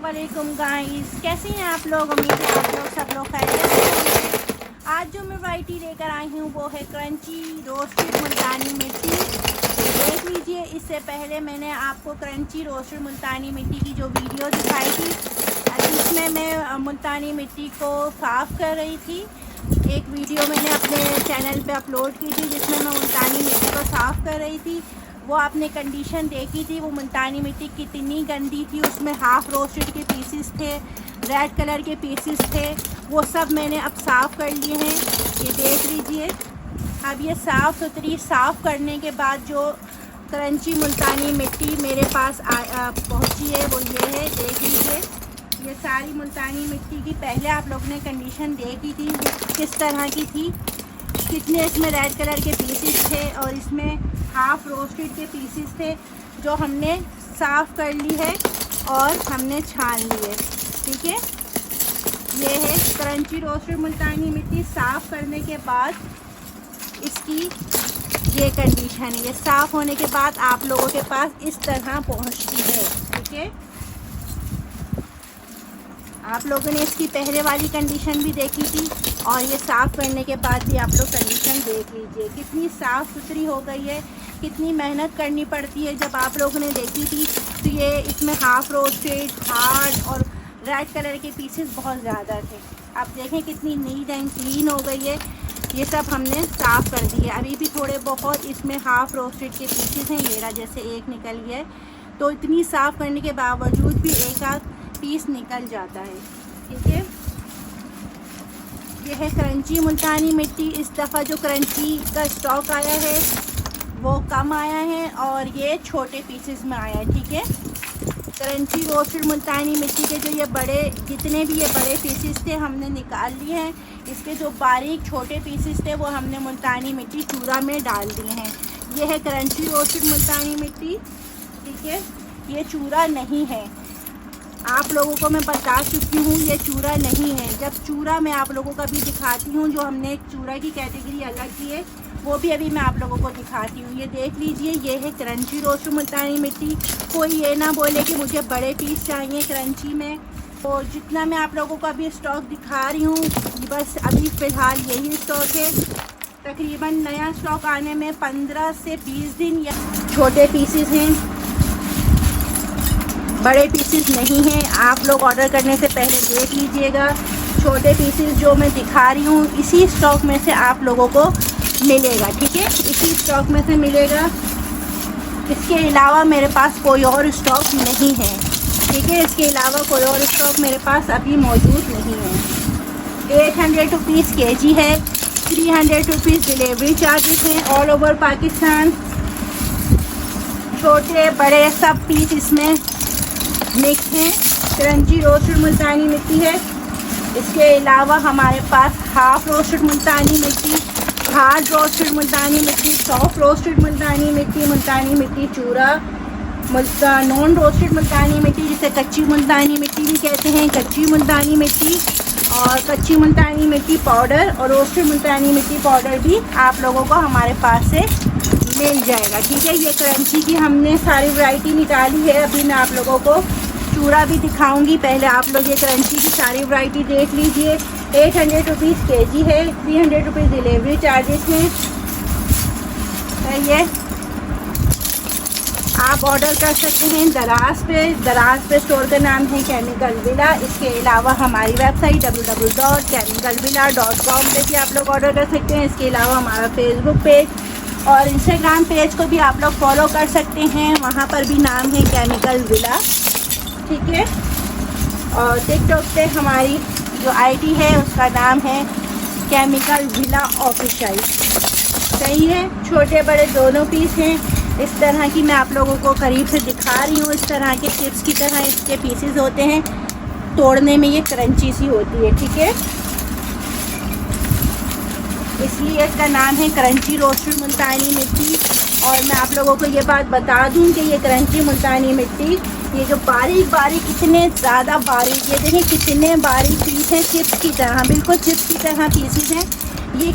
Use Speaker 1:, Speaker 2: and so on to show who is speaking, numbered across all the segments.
Speaker 1: वालेकुम गाइस, कैसे हैं आप लोग। उम्मीद है आप लोग सब लोग खैरियत से होंगे। आज जो मैं वैरायटी लेकर आई हूँ वो है क्रंची रोस्टेड मुल्तानी मिट्टी। देख लीजिए, इससे पहले मैंने आपको क्रंची रोस्टेड मुल्तानी मिट्टी की जो वीडियो दिखाई थी, इसमें मैं मुल्तानी मिट्टी को साफ़ कर रही थी। एक वीडियो मैंने अपने चैनल पे अपलोड की थी जिसमें मैं मुल्तानी मिट्टी को साफ़ कर रही थी। वो आपने कंडीशन देखी थी, वो मुल्तानी मिट्टी कितनी गंदी थी। उसमें हाफ़ रोस्टेड के पीसेस थे, रेड कलर के पीसेस थे। वो सब मैंने अब साफ़ कर लिए हैं। ये देख लीजिए, अब ये साफ़ सुथरी साफ़ करने के बाद जो क्रंची मुल्तानी मिट्टी मेरे पास पहुंची है वो ये है। देख लीजिए, ये सारी मुल्तानी मिट्टी की पहले आप लोगों ने कंडीशन देखी थी किस तरह की थी। कितने इसमें रेड कलर के पीसेस थे और इसमें हाफ़ रोस्टेड के पीसेस थे, जो हमने साफ़ कर ली है और हमने छान ली है। ठीक है, ये है क्रंची रोस्टेड मुल्तानी मिट्टी। साफ़ करने के बाद इसकी ये कंडीशन है। ये साफ़ होने के बाद आप लोगों के पास इस तरह पहुंचती है। ठीक है, आप लोगों ने इसकी पहले वाली कंडीशन भी देखी थी और ये साफ़ करने के बाद भी आप लोग कंडीशन देख लीजिए कितनी साफ़ सुथरी हो गई है। कितनी मेहनत करनी पड़ती है। जब आप लोगों ने देखी थी तो ये इसमें हाफ़ रोस्टेड, हार्ड और रेड कलर के पीसेस बहुत ज़्यादा थे। आप देखें कितनी नीट एंड क्लीन हो गई है। ये सब हमने साफ़ कर दिए। अभी भी थोड़े बहुत इसमें हाफ़ रोस्टेड के पीसेस हैं, ये रहा, जैसे एक निकल गया है। तो इतनी साफ़ करने के बावजूद भी एक आध पीस निकल जाता है। ठीक है, यह है क्रंची मुल्तानी मिट्टी। इस दफ़ा जो क्रंची का स्टॉक आया है वो कम आया है और ये छोटे पीसेस में आया है। ठीक है, क्रंची रोस्टेड मुल्तानी मिट्टी के जो ये बड़े, जितने भी ये बड़े पीसेस थे हमने निकाल लिए हैं। इसके जो बारीक छोटे पीसेस थे वो हमने मुल्तानी मिट्टी चूरा में डाल दिए हैं। ये है क्रंची रोस्टेड मुल्तानी मिट्टी। ठीक है, ये चूरा नहीं है। आप लोगों को मैं बता चुकी हूँ ये चूरा नहीं है। जब चूरा मैं आप लोगों का भी दिखाती हूँ, जो हमने एक चूरा की कैटेगरी अलग की है वो भी अभी मैं आप लोगों को दिखाती हूँ। ये देख लीजिए, ये है क्रंची रोस्टेड मुल्तानी मिट्टी। कोई ये ना बोले कि मुझे बड़े पीस चाहिए क्रंची में। और जितना मैं आप लोगों को अभी स्टॉक दिखा रही हूँ, बस अभी फ़िलहाल यही स्टॉक है। तकरीबन नया स्टॉक आने में 15 से 20 दिन या छोटे पीसेस हैं, बड़े पीसेस नहीं हैं। आप लोग ऑर्डर करने से पहले देख लीजिएगा। छोटे पीसेस जो मैं दिखा रही हूँ इसी स्टॉक में से आप लोगों को मिलेगा। ठीक है, इसी स्टॉक में से मिलेगा। इसके अलावा मेरे पास कोई और स्टॉक नहीं है। ठीक है, इसके अलावा कोई और स्टॉक मेरे पास अभी मौजूद नहीं है। 800 रुपीज़ kg है। 300 रुपीज़ डिलीवरी चार्जेस हैं ऑल ओवर पाकिस्तान। छोटे बड़े सब पीस इसमें मिक्स हैं। क्रंची रोस्टेड मुल्तानी मिट्टी है। इसके अलावा हमारे पास हाफ़ रोस्टेड मुल्तानी मिट्टी, हार्ड रोस्टेड मुल्तानी मिट्टी, सॉफ्ट रोस्टेड मुल्तानी मिट्टी चूरा, नॉन रोस्टेड मुल्तानी मिट्टी जिसे कच्ची मुल्तानी मिट्टी भी कहते हैं, कच्ची मुल्तानी मिट्टी और कच्ची मुल्तानी मिट्टी पाउडर और रोस्टेड मुल्तानी मिट्टी पाउडर भी आप लोगों को हमारे पास से मिल जाएगा। ठीक है, ये क्रंची की हमने सारी वैरायटी निकाली है। अभी मैं आप लोगों को चूरा भी दिखाऊंगी। पहले आप लोग ये क्रंची की सारी वैरायटी देख लीजिए। 800 रुपीज़ kg है। 300 रुपीज़ डिलीवरी चार्जेस हैं। ये आप ऑर्डर कर सकते हैं दराज पे स्टोर का नाम है केमिकल विला। इसके अलावा हमारी वेबसाइट www.chemicalvilla.com पे भी आप लोग ऑर्डर कर सकते हैं। इसके अलावा हमारा फेसबुक पेज और इंस्टाग्राम पेज को भी आप लोग फॉलो कर सकते हैं, वहाँ पर भी नाम है केमिकल विला। ठीक है, और टिकटॉक पे हमारी जो आईडी है उसका नाम है केमिकल विला ऑफिशियल। सही है, छोटे बड़े दोनों पीस हैं। इस तरह की मैं आप लोगों को करीब से दिखा रही हूँ। इस तरह के चिप्स की तरह इसके पीसेस होते हैं। तोड़ने में ये क्रंची सी होती है। ठीक है, इसलिए इसका नाम है क्रंची रोस्टेड मुल्तानी मिट्टी। और मैं आप लोगों को ये बात बता दूं कि ये क्रंची मुल्तानी मिट्टी, ये जो बारीक बारीक, इतने ज़्यादा बारीक, ये देखें कितने बारीक पीस हैं, चिप्स की तरह, बिल्कुल चिप्स की तरह पीसेस हैं। ये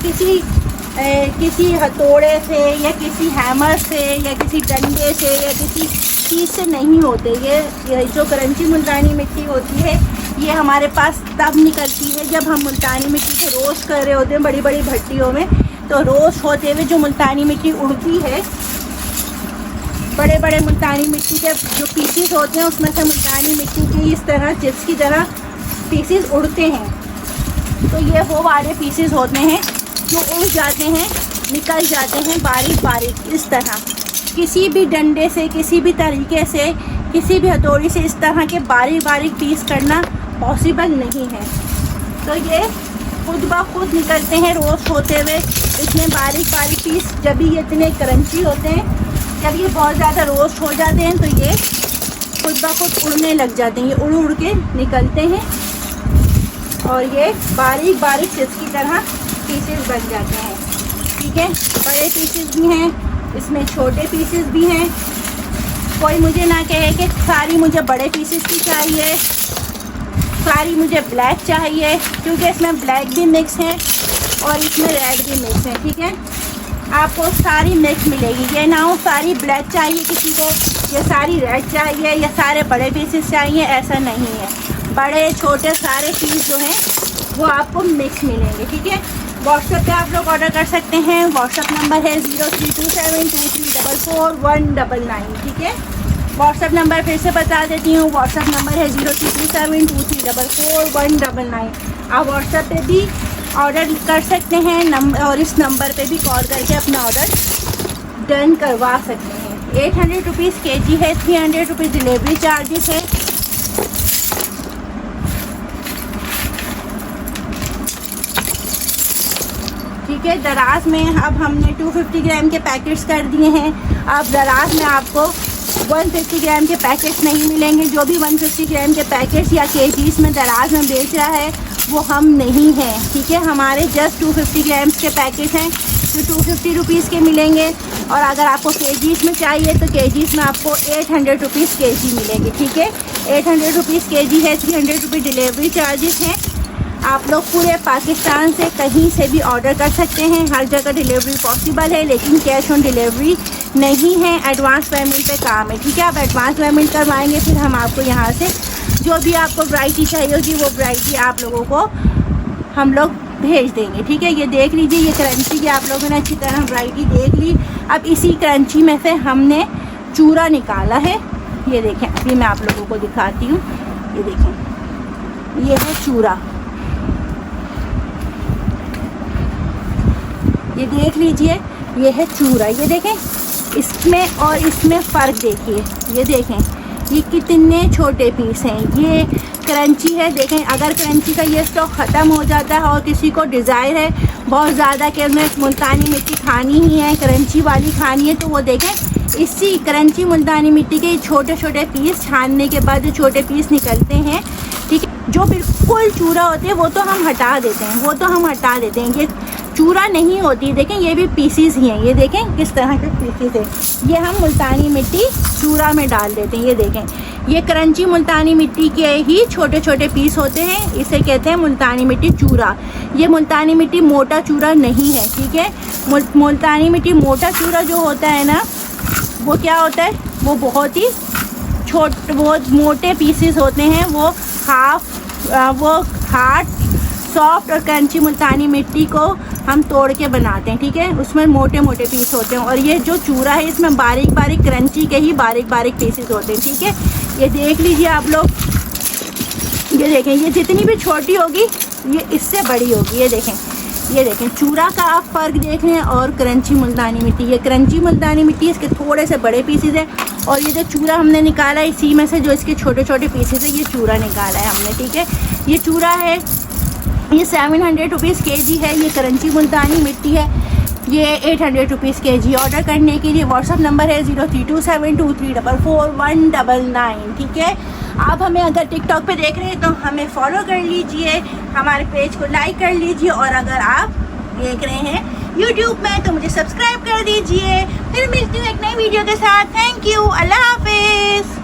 Speaker 1: किसी हथौड़े से या किसी हैमर से या किसी डंडे से या किसी चीज़ से नहीं होते। ये जो क्रंची मुल्तानी मिट्टी होती है ये हमारे पास तब निकलती है जब हम मुल्तानी मिट्टी को रोस्ट कर रहे होते हैं बड़ी बड़ी भट्टियों में। तो रोस्ट होते हुए जो मुल्तानी मिट्टी उड़ती है, बड़े बड़े मुल्तानी मिट्टी के जो पीसीस होते हैं उसमें से मुल्तानी मिट्टी की इस तरह चिप्स की तरह पीसीस उड़ते हैं। तो ये वो वाले पीसीस होते हैं जो उड़ जाते हैं, निकल जाते हैं बारीक बारीक इस तरह। किसी भी डंडे से, किसी भी तरीके से, किसी भी हथौड़ी से इस तरह के बारीक बारीक पीस करना पॉसिबल नहीं है। तो ये खुद ब खुद निकलते हैं रोस्ट होते हुए इतने बारीक बारीक पीस। जब भी ये इतने क्रंची होते हैं, जब ये बहुत ज़्यादा रोस्ट हो जाते हैं तो ये खुद ब खुद उड़ने लग जाते हैं। ये उड़ उड़ के निकलते हैं और ये बारीक बारीक चिप्स की तरह पीसेस बन जाते हैं। ठीक है, बड़े पीसेस भी हैं, इसमें छोटे पीसेस भी हैं। कोई मुझे ना कहे कि सारी मुझे बड़े पीसेस की चाहिए, सारी मुझे ब्लैक चाहिए, क्योंकि इसमें ब्लैक भी मिक्स है और इसमें रेड भी मिक्स है। ठीक है, आपको सारी मिक्स मिलेगी। ये ना हो सारी ब्लैक चाहिए किसी को, या सारी रेड चाहिए, या सारे बड़े पीसेस चाहिए, ऐसा नहीं है। बड़े छोटे सारे पीस जो हैं वो आपको मिक्स मिलेंगे। ठीक है, व्हाट्सएप पे आप लोग ऑर्डर कर सकते हैं। व्हाट्सएप नंबर है 032723444199। ठीक है, व्हाट्सएप नंबर फिर से बता देती हूँ। व्हाट्सएप नंबर है 032723444199। आप व्हाट्सएप पे भी ऑर्डर कर सकते हैं और इस नंबर पे भी कॉल करके अपना ऑर्डर डन करवा सकते हैं। 800 रुपीज़ kg है, 300 रुपीज़ डिलीवरी चार्जेस है। ठीक है, दराज में अब हमने 250 ग्राम के पैकेट्स कर दिए हैं। अब दराज में आपको 150 ग्राम के पैकेट्स नहीं मिलेंगे। जो भी 150 ग्राम के पैकेट्स या केजीस में दराज में बेच रहा है वो हम नहीं हैं। ठीक है, हमारे जस्ट 250 ग्राम्स के पैकेट हैं जो 250 रुपीज़ के मिलेंगे। और अगर आपको केजीस में चाहिए तो केजीस में आपको 800 रुपीज़ केजी मिलेगी। ठीक है, 800 रुपीज़ केजी है, 300 रुपये डिलीवरी चार्जेस हैं। आप लोग पूरे पाकिस्तान से कहीं से भी ऑर्डर कर सकते हैं, हर जगह डिलीवरी पॉसिबल है, लेकिन कैश ऑन डिलीवरी नहीं है, एडवांस पेमेंट पे काम है। ठीक है, आप एडवांस पेमेंट करवाएंगे, फिर हम आपको यहाँ से जो भी आपको वैरायटी चाहिए होगी वो वैरायटी आप लोगों को हम लोग भेज देंगे। ठीक है, ये देख लीजिए, ये क्रंची की आप लोगों ने अच्छी तरह वैरायटी देख ली। अब इसी क्रंची में से हमने चूरा निकाला है। ये देखें, अभी मैं आप लोगों को दिखाती हूँ। ये देखें, ये है चूरा। ये देख लीजिए, ये है चूरा। ये देखें, इसमें और इसमें फ़र्क देखिए। ये देखें, ये कितने छोटे पीस हैं। ये क्रंची है। देखें, अगर क्रंची का ये स्टॉक ख़त्म हो जाता है और किसी को डिज़ायर है बहुत ज़्यादा कि हमें मुल्तानी मिट्टी खानी ही है, क्रंची वाली खानी है, तो वो देखें इसी क्रंची मुल्तानी मिट्टी के छोटे छोटे पीस छानने के बाद जो छोटे पीस निकलते हैं, ठीक है, जो बिल्कुल चूरा होते हैं वो तो हम हटा देते हैं, ये चूरा नहीं होती। देखें, ये भी पीसीस ही हैं। ये देखें किस तरह के पीसीस है। ये हम मुल्तानी मिट्टी चूरा में डाल देते हैं। ये देखें, ये क्रंची मुल्तानी मिट्टी के ही छोटे छोटे पीस होते हैं, इसे कहते हैं मुल्तानी मिट्टी चूरा। ये मुल्तानी मिट्टी मोटा चूरा नहीं है। ठीक है, मुल्तानी मिट्टी मोटा चूरा जो होता है ना, वो क्या होता है, वो बहुत ही बहुत मोटे पीसेस होते हैं। वो हार्ड सॉफ्ट और क्रंची मुल्तानी मिट्टी को हम तोड़ के बनाते हैं। ठीक है, उसमें मोटे मोटे पीस होते हैं। और ये जो चूरा है इसमें बारीक बारीक क्रंची के ही बारीक बारीक पीसेस होते हैं। ठीक है, ये देख लीजिए आप लोग। ये देखें, ये जितनी भी छोटी होगी ये इससे बड़ी होगी। ये देखें, चूरा का आप फ़र्क देख रहे हैं और क्रंची मुल्तानी मिट्टी। ये क्रंची मुल्तानी मिट्टी, इसके थोड़े से बड़े पीसेस हैं। और ये जो चूरा हमने निकाला है इसी में से जो इसके छोटे छोटे पीसेस है, ये चूरा निकाला है हमने। ठीक है, ये चूरा है, ये 700 रुपीज़ kg है। ये क्रंची मुल्तानी मिट्टी है, ये 800 रुपीज़ kg। ऑर्डर करने के लिए व्हाट्सअप नंबर है 032723444199। ठीक है, आप हमें अगर टिकटॉक पे देख रहे हैं तो हमें फॉलो कर लीजिए, हमारे पेज को लाइक कर लीजिए। और अगर आप देख रहे हैं यूट्यूब में तो मुझे सब्सक्राइब कर दीजिए। फिर मिलती हूँ एक नई वीडियो के साथ। थैंक यू, अल्लाह हाफिज़।